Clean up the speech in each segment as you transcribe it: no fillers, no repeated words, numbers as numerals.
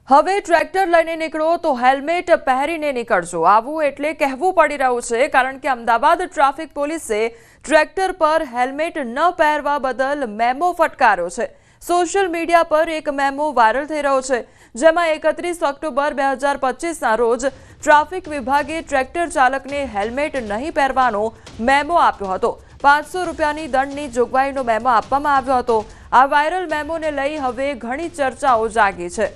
હવે ટ્રેક્ટર લઈને નીકળો તો હેલ્મેટ પહેરીને નીકળજો આવું એટલે કહેવું પડી રહ્યું છે કારણ કે અમદાવાદ ટ્રાફિક પોલીસે ટ્રેક્ટર પર હેલ્મેટ ન પહેરવા બદલ મેમો ફટકાર્યો છે। સોશિયલ મીડિયા પર એક મેમો વાયરલ થઈ રહ્યો છે જેમાં 31 ઓક્ટોબર 2025ના રોજ ટ્રાફિક વિભાગે ટ્રેક્ટર ચાલકને હેલ્મેટ નહીં પહેરવાનો મેમો આપ્યો હતો। 500 રૂપિયાની દંડની જોગવાઈનો મેમો આપવામાં આવ્યો હતો। આ વાયરલ મેમોને લઈ હવે ઘણી ચર્ચાઓ જાગી છે।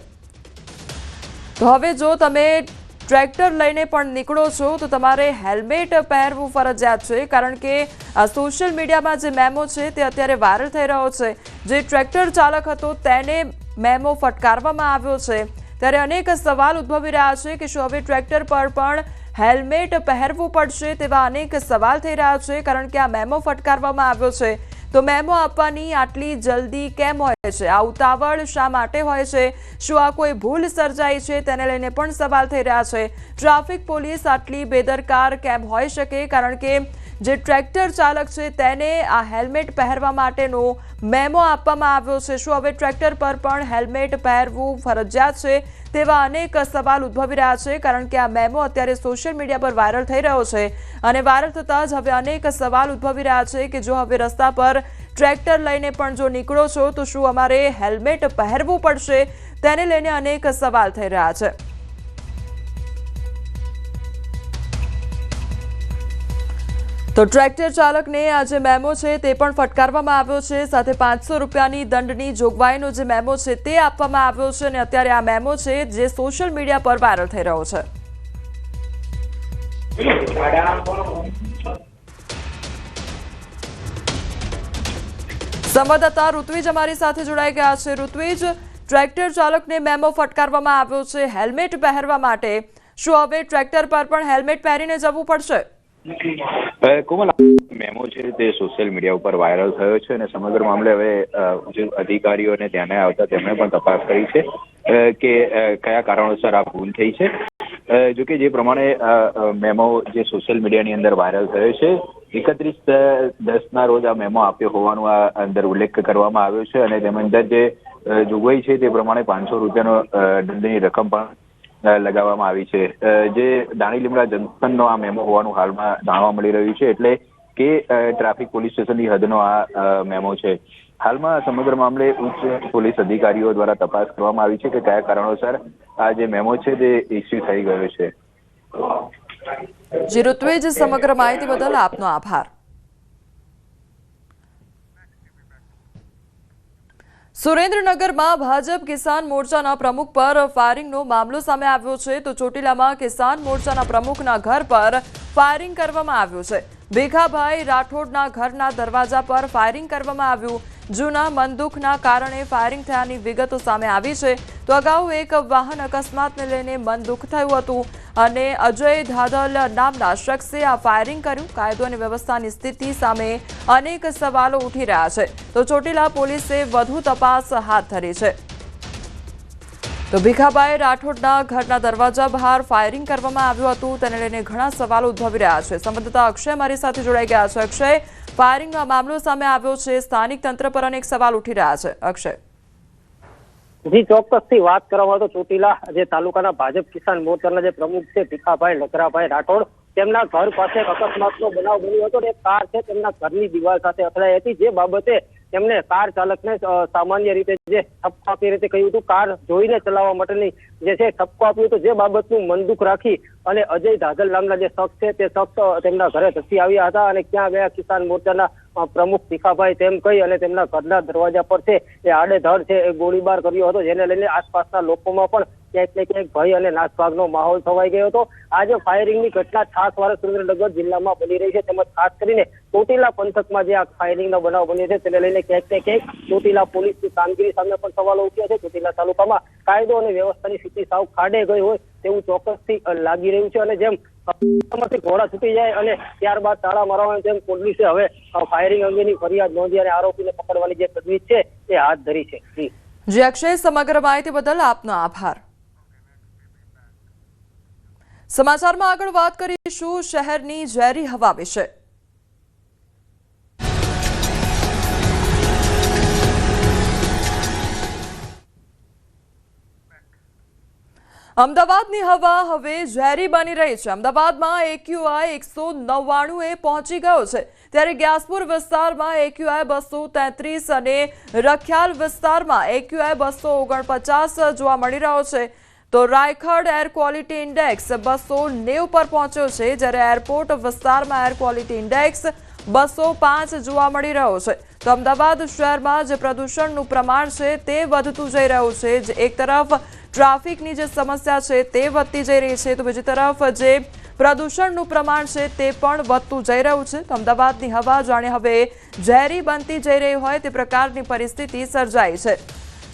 तो હવે જો તમે ટ્રેક્ટર લઈને પણ નીકળો છો તો તમારે હેલ્મેટ પહેરવું ફરજિયાત છે કારણ કે આ સોશિયલ મીડિયામાં જે મેમો છે તે અત્યારે વાયરલ થઈ રહ્યો છે। જે ટ્રેક્ટર ચાલક હતો તેને મેમો ફટકારવામાં આવ્યો છે ત્યારે અનેક સવાલ ઉદ્ભવી રહ્યા છે કે શું હવે ટ્રેક્ટર પર પણ હેલ્મેટ પહેરવું પડશે તેવા અનેક સવાલ થઈ રહ્યા છે કારણ કે આ મેમો ફટકારવામાં આવ્યો છે। तो मेमो આપવાની આટલી જલ્દી કેમ હોય છે? આ ઉતાવળ શા માટે હોય છે? શું આ કોઈ ભૂલ સર્જાઈ છે તેને લઈને પણ સવાલ થઈ રહ્યા છે। ટ્રાફિક પોલીસ આટલી બેદરકાર કેમ હોઈ શકે કારણ કે જે ટ્રેક્ટર ચાલક છે તેને આ હેલ્મેટ પહેરવા માટેનો મેમો આપવામાં આવ્યો છે। શું હવે ટ્રેક્ટર પર પણ હેલ્મેટ પહેરવું ફરજિયાત છે? તેવા અનેક સવાલ ઉદ્ભવી રહ્યા છે કારણ કે આ મેમો અત્યારે સોશિયલ મીડિયા પર વાયરલ થઈ રહ્યો છે અને વાયરલ થતાં જ હવે અનેક સવાલ ઉદ્ભવી રહ્યા છે કે જો હવે રસ્તા પર ટ્રેક્ટર લઈને પણ જો નીકળો છો તો શું અમારે હેલ્મેટ પહેરવું પડશે? તેને લઈને અનેક સવાલ થઈ રહ્યા છે। તો ટ્રેક્ટર ચાલકને આ જે મેમો છે તે પણ ફટકારવામાં આવ્યો છે સાથે 500 રૂપિયાની દંડની જોગવાઈનો જે મેમો છે તે આપવામાં આવ્યો છે અને અત્યારે આ મેમો છે જે સોશિયલ મીડિયા પર વાયરલ થઈ રહ્યો છે। સંવાદદાતા ઋત્વિજ અમારી સાથે જોડાઈ ગયા છે। ઋત્વિજ, ટ્રેક્ટર ચાલકને મેમો ફટકારવામાં આવ્યો છે હેલ્મેટ પહેરવા માટે, શું હવે ટ્રેક્ટર પર પણ હેલ્મેટ પહેરીને જવું પડશે? કોમલ, મેમો છે તે સોશિયલ મીડિયા ઉપર વાયરલ થયો છે અને સમગ્ર મામલે હવે જે અધિકારીઓને ધ્યાને આવતા તેમણે પણ તપાસ કરી છે કે કયા કારણોસર આ ભૂલ થઈ છે। જોકે જે પ્રમાણે મેમો જે સોશિયલ મીડિયાની અંદર વાયરલ થયો છે 31/10ના રોજ આ મેમો આપ્યો હોવાનો આ અંદર ઉલ્લેખ કરવામાં આવ્યો છે અને તેમાં અંદર જે જોગવાઈ છે તે પ્રમાણે 500 રૂપિયાનો દંડની રકમ પણ લગાવવામાં આવી છે। જે દાણી લીમડા જંકશનનો આ મેમો હોવાનું હાલમાં જાણવા મળી રહ્યું છે એટલે કે ટ્રાફિક પોલીસ સ્ટેશનની હદનો આ મેમો છે। હાલમાં સમગ્ર મામલે ઉચ્ચ પોલીસ અધિકારીઓ દ્વારા તપાસ કરવામાં આવી છે કે કયા કારણોસર આ જે મેમો છે તે ઇસ્યુ થઈ ગયો છે। જી ઋત્વિજ, સમગ્ર માહિતી બદલ આપનો આભાર। સુરેન્દ્રનગરમાં ભાજપ કિસાન મોરચાના પ્રમુખ પર ફાયરિંગનો મામલો સામે આવ્યો છે તો ચોટીલામાં કિસાન મોરચાના પ્રમુખના ઘર પર ફાયરિંગ કરવામાં આવ્યું છે। ભીખાભાઈ રાઠોડના ઘરના દરવાજા પર ફાયરિંગ કરવામાં આવ્યું। જૂના બંદૂકના કારણે ફાયરિંગ થયાની વિગતો સામે આવી છે તો અગાઉ એક વાહન અકસ્માતને લઈને મન દુઃખ થયું હતું અને અજય ધાધલ નામના શખ્સે આ ફાયરિંગ કર્યું। કાયદો અને વ્યવસ્થાની સ્થિતિ સામે અનેક સવાલો ઉઠી રહ્યા છે તો ચોટીલા પોલીસે વધુ તપાસ હાથ ધરી છે। તો ભીખાભાઈ રાઠોડના ઘરના દરવાજા બહાર ફાયરિંગ કરવામાં આવ્યું હતું તેને લઈને ઘણા સવાલો ઉદ્ભવી રહ્યા છે। સંવાદદાતા અક્ષય મારી સાથે જોડાઈ ગયા છે। અક્ષય, ફાયરિંગનો મામલો સામે આવ્યો છે, સ્થાનિક તંત્ર પર અનેક સવાલ ઉઠી રહ્યા છે। અક્ષય જી, ચોક્કસથી વાત કરવામાં તો ચોટીલા જે તાલુકાના ભાજપ કિસાન મોરચાના જે પ્રમુખ છે ભીખાભાઈ લખરાભાઈ રાઠોડ તેમના ઘર પાસે એક અકસ્માતનો બનાવ બન્યો હતો। એક કાર છે તેમના ઘરની દિવાલ સાથે અથડાઈ હતી જે બાબતે તેમને કાર ચાલકને સામાન્ય રીતે જે ઠપકો આપી રીતે કહ્યું હતું કાર જોઈને ચલાવવા માટેની જે છે ઠપકો આપ્યું હતું જે બાબતનું મનદુખ રાખી અને અજય ધાધલ નામના જે શખ્સ છે તે શખ્સ તેમના ઘરે ધસી આવ્યા હતા અને ક્યાં ગયા કિસાન મોરચાના પ્રમુખ ભીખાભાઈ તેમ કહી અને તેમના ઘરના દરવાજા પર છે એ આડેધડ છે એ ગોળીબાર કર્યો હતો જેને લઈને આસપાસના લોકોમાં પણ ક્યાંક ને ક્યાંક ભય અને નાસભાગનો માહોલ છવાઈ ગયો હતો। આજે ફાયરિંગની ઘટના છાસવાળા સુરેન્દ્રનગર જિલ્લામાં બની રહી છે તેમજ ખાસ કરીને ચોટીલા પંથકમાં જે આ ફાયરિંગનો બનાવ બન્યો છે તેને લઈને ક્યાંક ને ક્યાંક ચોટીલા પોલીસની કામગીરી સામે પણ સવાલો ઉઠ્યા છે। ચોટીલા તાલુકામાં કાયદો અને વ્યવસ્થાની સ્થિતિ સાવ ખાડે ગઈ હોય તેવું ચોક્કસથી લાગી રહ્યું છે અને જેમ ઘોડા છૂટી જાય અને ત્યારબાદ તાળા મારવાની તેમ પોલીસે હવે ફાયરિંગ અંગેની ફરિયાદ નોંધી અને આરોપીને પકડવાની જે તજવીજ છે તે હાથ ધરી છે। જી અક્ષય, સમગ્ર માહિતી બદલ આપનો આભાર। સમાચારમાં આગળ વાત કરીશું શહેરની ઝેરી હવા વિશે। અમદાવાદની હવા હવે ઝેરી બની રહી છે। અમદાવાદમાં એક્યુઆઈ 199 પહોંચી ગયો છે, ત્યારે ગ્યાસપુર વિસ્તારમાં એક્યુઆઈ 233 અને રખિયાલ વિસ્તારમાં એક્યુઆઈ 249 જોવા મળી રહ્યો છે। તો રાયખડ એર ક્વોલિટી ઇન્ડેક્સ 290 પર પહોંચ્યો છે, જ્યારે એરપોર્ટ વિસ્તારમાં એર ક્વોલિટી ઇન્ડેક્સ 205 જોવા મળી રહ્યો છે। તો અમદાવાદ શહેરમાં જે પ્રદૂષણનું પ્રમાણ છે તે વધતું જઈ રહ્યું છે। એક તરફ ટ્રાફિકની જે સમસ્યા છે તે વધતી જઈ રહી છે, તો બીજી તરફ જે પ્રદૂષણનું પ્રમાણ છે તે પણ વધતું જઈ રહ્યું છે। તો અમદાવાદની હવા જાણે હવે ઝેરી બનતી જઈ રહી હોય તે પ્રકારની પરિસ્થિતિ સર્જાઈ છે।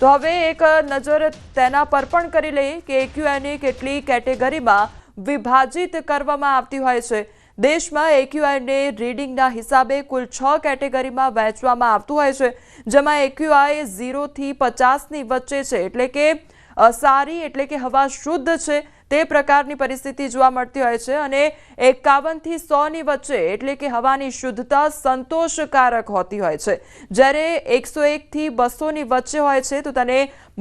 તો હવે એક નજર તેના પર પણ કરી લઈએ કે એક્યુઆઈને કેટલી કેટેગરીમાં વિભાજિત કરવામાં આવતી હોય છે। દેશમાં એક્યુઆઈને રીડિંગના હિસાબે કુલ 6 કેટેગરીમાં વહેંચવામાં આવતું હોય છે, જેમાં એક્યુઆઈ 0 થી 50ની વચ્ચે છે, એટલે કે સારી એટલે કે હવા શુદ્ધ છે તે પ્રકારની પરિસ્થિતિ જોવા મળતી હોય છે, અને 51 થી 100ની વચ્ચે એટલે કે હવાની શુદ્ધતા સંતોષકારક હોતી હોય છે, જ્યારે 101 થી 200ની વચ્ચે હોય છે તો તેને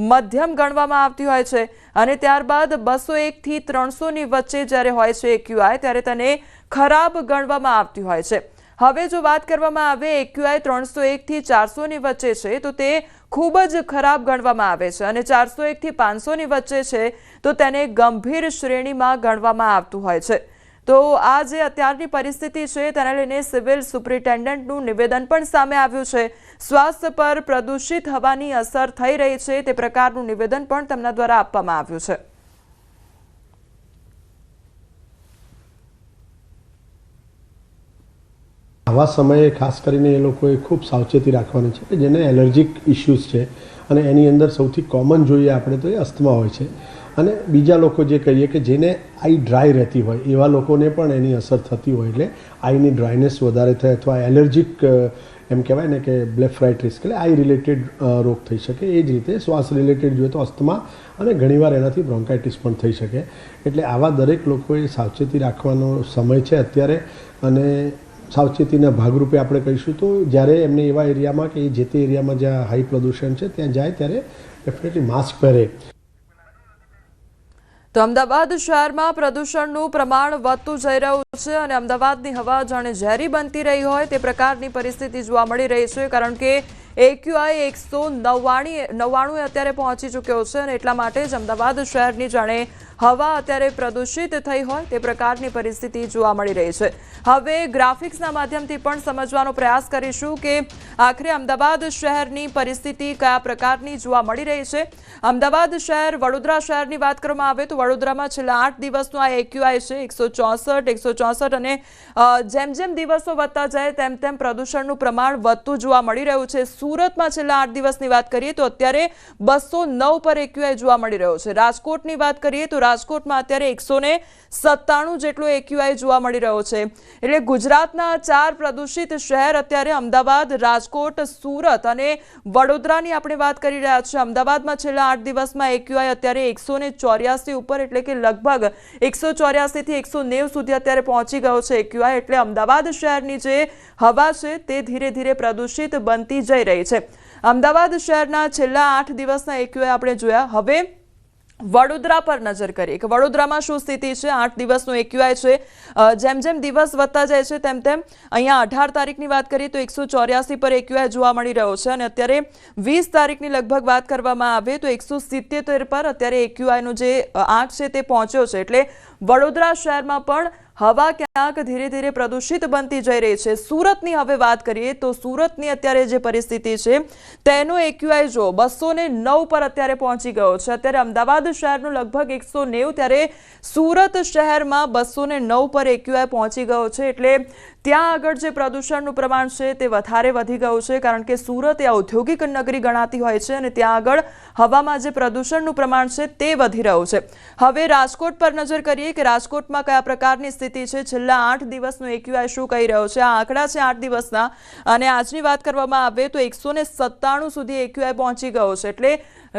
મધ્યમ ગણવામાં આવતી હોય છે, અને ત્યારબાદ 201 થી 300ની વચ્ચે જ્યારે હોય છે એક્યુઆઈ ત્યારે તેને ખરાબ ગણવામાં આવતી હોય છે। હવે જો વાત કરવામાં આવે એક્યુઆઈ 301 થી 400ની વચ્ચે છે તો તે ખૂબ જ ખરાબ ગણવામાં આવે છે, અને 401 થી 500ની વચ્ચે છે તો તેને ગંભીર શ્રેણીમાં ગણવામાં આવતું હોય છે। તો આ જે અત્યારની પરિસ્થિતિ છે તેને લઈને સિવિલ સુપ્રિન્ટેન્ડન્ટનું નિવેદન પણ સામે આવ્યું છે। સ્વાસ્થ્ય પર પ્રદૂષિત હવાની અસર થઈ રહી છે તે પ્રકારનું નિવેદન પણ તેમના દ્વારા આપવામાં આવ્યું છે। આવા સમયે ખાસ કરીને એ લોકોએ ખૂબ સાવચેતી રાખવાની છે કે જેને એલર્જીક ઇશ્યુઝ છે, અને એની અંદર સૌથી કોમન જોઈએ આપણે તો એ અસ્થમા હોય છે, અને બીજા લોકો જે કહીએ કે જેને આઈ ડ્રાય રહેતી હોય એવા લોકોને પણ એની અસર થતી હોય, એટલે આઈની ડ્રાયનેસ વધારે થાય અથવા એલર્જીક એમ કહેવાય ને કે બ્લેફરાઇટિસ એટલે આઈ રિલેટેડ રોગ થઈ શકે। એ જ રીતે શ્વાસ રિલેટેડ જોઈએ તો અસ્થમા અને ઘણીવાર એનાથી બ્રોન્કાઇટિસ પણ થઈ શકે, એટલે આવા દરેક લોકોએ સાવચેતી રાખવાનો સમય છે અત્યારે। અને સાવચેતીના ભાગરૂપે આપણે કહીશું તો જ્યારે એમને એવા એરિયામાં કે જે તે એરિયામાં જ્યાં હાઈ પ્રદૂષણ છે ત્યાં જાય ત્યારે ડેફિનેટલી માસ્ક પહેરે। તો અમદાવાદ શહેરમાં પ્રદૂષણનું પ્રમાણ વધતું જઈ રહ્યું છે, અને અમદાવાદની હવા જાણે ઝેરી બનતી રહી હોય તે પ્રકારની પરિસ્થિતિ જોવા મળી રહી છે, કારણ કે એક્યુઆઈ 199 અત્યારે પહોંચી ચૂક્યો છે, અને એટલા માટે જ અમદાવાદ શહેરની જાણે હવા અત્યારે પ્રદૂષિત થઈ હોય તે પ્રકારની પરિસ્થિતિ જોવા મળી રહી છે। હવે ગ્રાફિક્સના માધ્યમથી પણ સમજવાનો પ્રયાસ કરીશું કે આખરે અમદાવાદ શહેરની પરિસ્થિતિ કયા પ્રકારની જોવા મળી રહી છે। અમદાવાદ શહેર વડોદરા શહેરની વાત કરવામાં આવે તો વડોદરામાં છેલ્લા 8 દિવસનો આ એક્યુઆઈ છે 164, અને જેમ જેમ દિવસો વધતા જાય તેમ તેમ પ્રદૂષણનું પ્રમાણ વધતું જોવા મળી રહ્યું છે। સુરતમાં છેલ્લા 8 દિવસની વાત કરીએ તો અત્યારે 209 પર એક્યુઆઈ જોવા મળી રહ્યો છે। રાજકોટની વાત કરીએ તો રાજકોટમાં અત્યારે 197 જેટલો એક્યુઆઈ જોવા મળી રહ્યો છે। એટલે ગુજરાતના 4 પ્રદૂષિત શહેર અત્યારે અમદાવાદ, રાજકોટ, સુરત અને વડોદરાની આપણે વાત કરી રહ્યા છીએ। અમદાવાદમાં છેલ્લા 8 દિવસમાં એક્યુઆઈ અત્યારે 184 ઉપર એટલે કે લગભગ 184 થી 190 સુધી અત્યારે પહોંચી ગયો છે એક્યુઆઈ। એટલે અમદાવાદ શહેરની જે હવા છે તે ધીરે ધીરે પ્રદૂષિત બનતી જઈ રહી છે। અમદાવાદ શહેરના છેલ્લા 8 દિવસના એક્યુઆઈ આપણે જોયા। હવે વડોદરા પર નજર કરીએ કે વડોદરામાં શું સ્થિતિ છે। 8 દિવસનો એક્યુઆઈ છે, જેમ જેમ દિવસ વધતા જાય છે તેમ તેમ અહીંયા 18 તારીખની વાત કરીએ તો 184 પર એક્યુઆઈ જોવા મળી રહ્યો છે, અને અત્યારે 20 તારીખની લગભગ વાત કરવામાં આવે તો 177 પર અત્યારે એક્યુઆઈનો જે આંક છે તે પહોંચ્યો છે। એટલે વડોદરા શહેરમાં પણ હવા ક્યાંક ધીરે ધીરે પ્રદૂષિત બનતી જઈ રહી છે। સુરતની હવે વાત કરીએ તો સુરતની અત્યારે જે પરિસ્થિતિ છે તેનો એક્યુઆઈ જો 209 પર અત્યારે પહોંચી ગયો છે। અત્યારે અમદાવાદ શહેરનું લગભગ 190, ત્યારે સુરત શહેરમાં 209 પર એક્યુઆઈ પહોંચી ગયો છે। એટલે ત્યાં આગળ જે પ્રદૂષણનું પ્રમાણ છે તે વધારે વધી ગયું છે, કારણ કે સુરત એ ઔદ્યોગિક નગરી ગણાતી હોય છે, અને ત્યાં આગળ હવામાં જે પ્રદૂષણનું પ્રમાણ છે તે વધી રહ્યું છે। હવે રાજકોટ પર નજર કરીએ કે રાજકોટમાં કયા પ્રકારની સ્થિતિ છે। છેલ્લા 8 દિવસનો એક્યુઆઈ શું કહી રહ્યો છે। આ આંકડા છે 8 દિવસના, અને આજની વાત કરવામાં આવે તો 197 સુધી એક્યુઆઈ પહોંચી ગયો છે। એટલે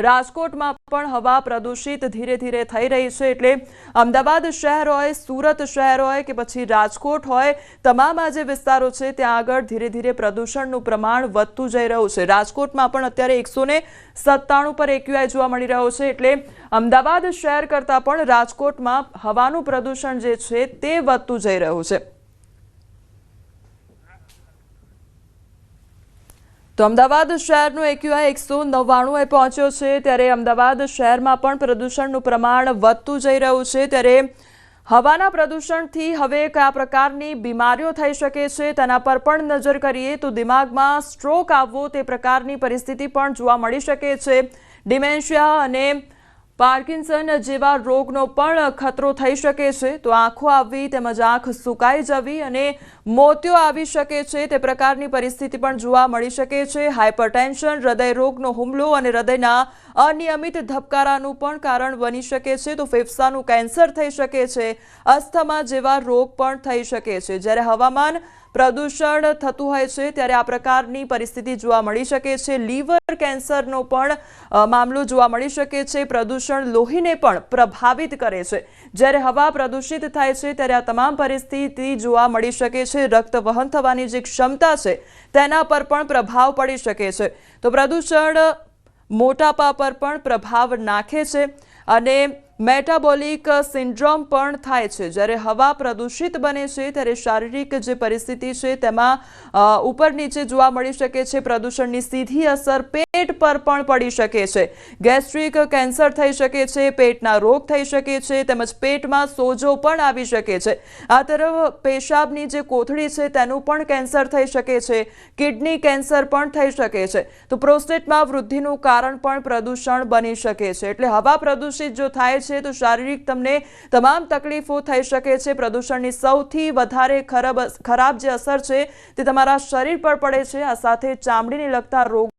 રાજકોટમાં પણ હવા પ્રદૂષિત ધીરે ધીરે થઈ રહી છે। એટલે અમદાવાદ શહેર હોય, સુરત શહેર હોય કે પછી રાજકોટ હોય, તમામ આ જે વિસ્તારો છે ત્યાં આગળ ધીરે ધીરે પ્રદૂષણનું પ્રમાણ વધતું જઈ રહ્યું છે। રાજકોટમાં પણ અત્યારે 197 પર AQI જોવા મળી રહ્યો છે। એટલે અમદાવાદ શહેર કરતાં પણ રાજકોટમાં હવાનું પ્રદૂષણ જે છે તે વધતું જઈ રહ્યું છે। તો અમદાવાદ શહેરનો AQI 199 પહોંચ્યો છે, ત્યારે અમદાવાદ શહેરમાં પણ પ્રદૂષણનું પ્રમાણ વધતું જઈ રહ્યું છે। ત્યારે હવાના પ્રદૂષણથી હવે કયા પ્રકારની બીમારીઓ થઈ શકે છે તેના પર પણ નજર કરીએ તો દિમાગમાં સ્ટ્રોક આવવો તે પ્રકારની પરિસ્થિતિ પણ જોવા મળી શકે છે। ડિમેન્શિયા અને પાર્કિન્સન જેવા રોગનો પણ ખતરો થઈ શકે છે। તો આંખો આવવી તેમજ આંખ સુકાઈ જવી અને મોતિયો આવી શકે છે તે પ્રકારની પરિસ્થિતિ પણ જોવા મળી શકે છે। હાઇપરટેન્શન, હૃદયરોગનો હુમલો અને હૃદયના અનિયમિત ધબકારાનું પણ કારણ બની શકે છે। તો ફેફસાનું કેન્સર થઈ શકે છે, અસ્થમા જેવા રોગ પણ થઈ શકે છે। જ્યારે હવામાન પ્રદૂષણ થતું હોય છે ત્યારે આ પ્રકારની પરિસ્થિતિ જોવા મળી શકે છે। લીવર કેન્સરનો પણ મામલો જોવા મળી શકે છે। પ્રદૂષણ લોહીને પણ પ્રભાવિત કરે છે। જ્યારે હવા પ્રદૂષિત થાય છે ત્યારે આ તમામ પરિસ્થિતિ જોવા મળી શકે છે। રક્ત વહન થવાની જે ક્ષમતા છે તેના પર પણ પ્રભાવ પડી શકે છે। તો પ્રદૂષણ મોટાપા પર પણ પ્રભાવ નાખે છે અને મેટાબોલિક સિન્ડ્રોમ પણ થાય છે। જ્યારે હવા પ્રદૂષિત બને છે ત્યારે શારીરિક જે પરિસ્થિતિ છે તેમાં ઉપર નીચે જોવા મળી શકે છે। પ્રદૂષણની સીધી અસર પેટ પર પણ પડી શકે છે। ગેસ્ટ્રિક કેન્સર થઈ શકે છે, પેટના રોગ થઈ શકે છે તેમજ પેટમાં સોજો પણ આવી શકે છે। આ તરફ પેશાબની જે કોથળી છે તેનું પણ કેન્સર થઈ શકે છે, કિડની કેન્સર પણ થઈ શકે છે। તો પ્રોસ્ટેટમાં વૃદ્ધિનું કારણ પણ પ્રદૂષણ બની શકે છે। એટલે હવા પ્રદૂષિત જો થાય છે તો શારીરિક તમને તમામ તકલીફો થઈ શકે છે। પ્રદૂષણની સૌથી વધારે ખરાબ જે અસર છે તે તમારા શરીર પર પડે છે। આ સાથે ચામડીને લગતા રોગ